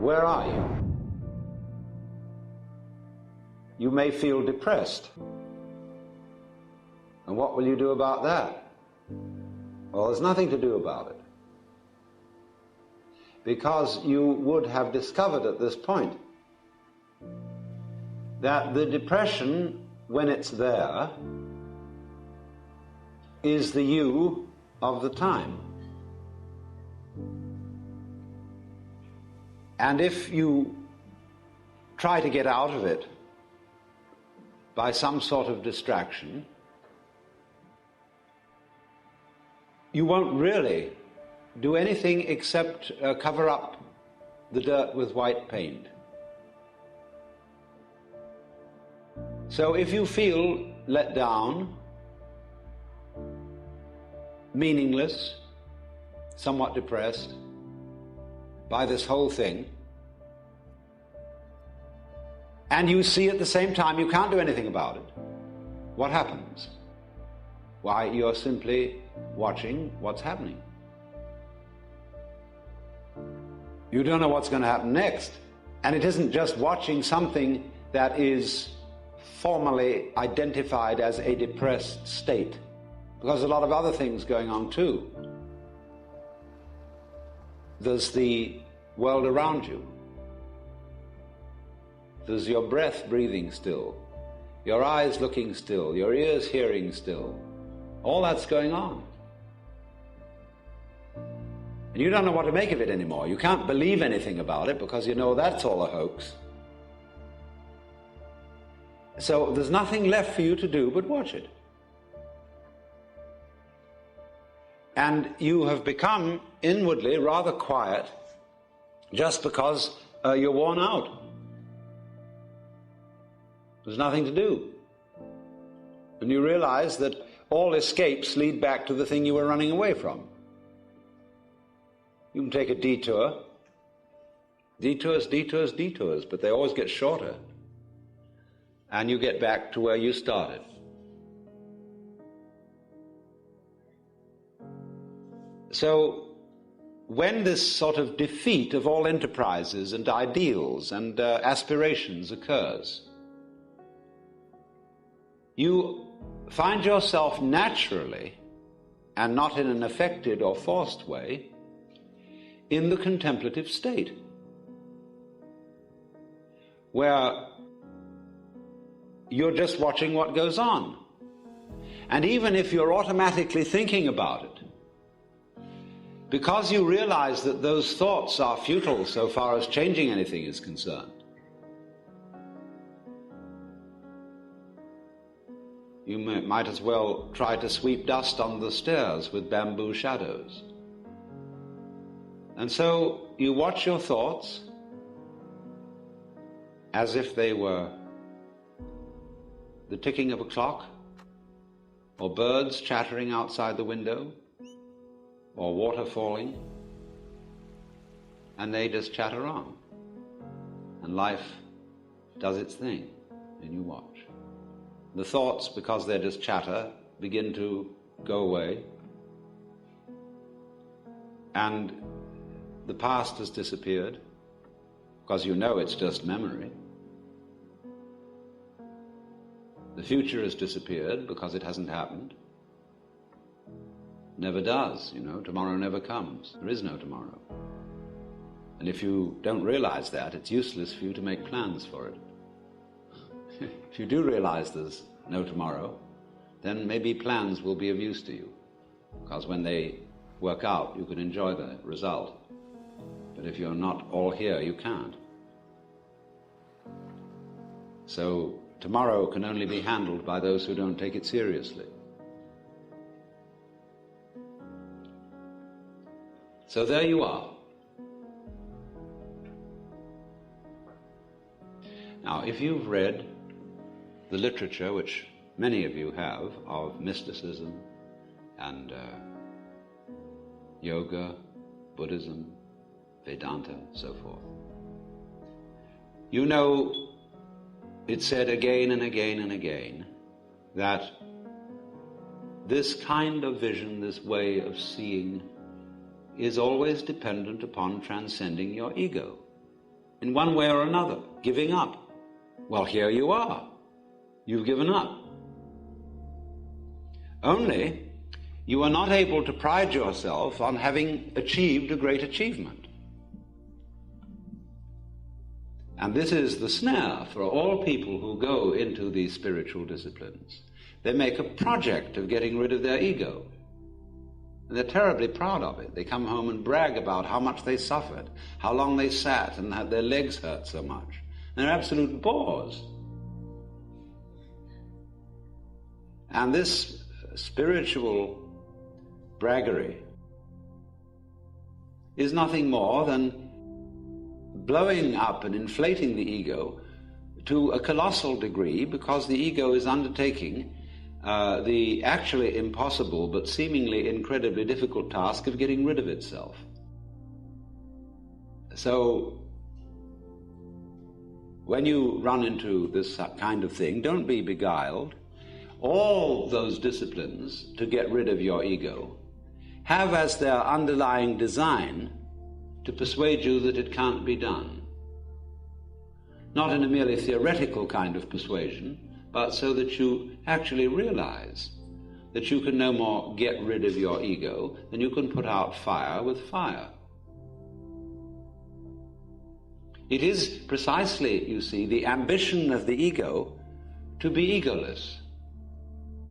Where are you? You may feel depressed. And what will you do about that? Well, there's nothing to do about it. Because you would have discovered at this point that the depression, when it's there, is the you of the time. And if you try to get out of it by some sort of distraction, you won't really do anything except cover up the dirt with white paint. So if you feel let down, meaningless, somewhat depressed by this whole thing, and you see at the same time you can't do anything about it, what happens? Why, you're simply watching what's happening. You don't know what's going to happen next. And it isn't just watching something that is formally identified as a depressed state, because there's a lot of other things going on too. There's the world around you. There's your breath breathing still, your eyes looking still, your ears hearing still. All that's going on. And you don't know what to make of it anymore. You can't believe anything about it because you know that's all a hoax. So there's nothing left for you to do but watch it. And you have become inwardly rather quiet just because you're worn out. There's nothing to do. And you realize that all escapes lead back to the thing you were running away from. You can take a detour. Detours, detours, detours, but they always get shorter. And you get back to where you started. So, when this sort of defeat of all enterprises and ideals and aspirations occurs, you find yourself naturally, and not in an affected or forced way, in the contemplative state, where you're just watching what goes on. And even if you're automatically thinking about it, because you realize that those thoughts are futile so far as changing anything is concerned, you might as well try to sweep dust on the stairs with bamboo shadows. And so you watch your thoughts as if they were the ticking of a clock, or birds chattering outside the window, or water falling, and they just chatter on. And life does its thing, and you watch. The thoughts, because they're just chatter, begin to go away, and the past has disappeared, because you know it's just memory. The future has disappeared because it hasn't happened. Never does, tomorrow never comes. There is no tomorrow. And if you don't realize that, it's useless for you to make plans for it. If you do realize there's no tomorrow, then maybe plans will be of use to you, because when they work out, you can enjoy the result. But if you're not all here, you can't. So tomorrow can only be handled by those who don't take it seriously. So there you are. Now, if you've read the literature, which many of you have, of mysticism and yoga, Buddhism, Vedanta, so forth, you know it's said again and again and again that this kind of vision, this way of seeing, is always dependent upon transcending your ego. in one way or another, giving up. Well, here you are. You've given up. Only you are not able to pride yourself on having achieved a great achievement. And this is the snare for all people who go into these spiritual disciplines. They make a project of getting rid of their ego. And they're terribly proud of it. They come home and brag about how much they suffered, how long they sat, and how their legs hurt so much. And they're absolute bores. And this spiritual braggery is nothing more than blowing up and inflating the ego to a colossal degree, because the ego is undertaking the actually impossible but seemingly incredibly difficult task of getting rid of itself. So when you run into this kind of thing, don't be beguiled. All those disciplines to get rid of your ego have as their underlying design to persuade you that it can't be done. Not in a merely theoretical kind of persuasion, but so that you actually realize that you can no more get rid of your ego than you can put out fire with fire. It is precisely, you see, the ambition of the ego to be egoless.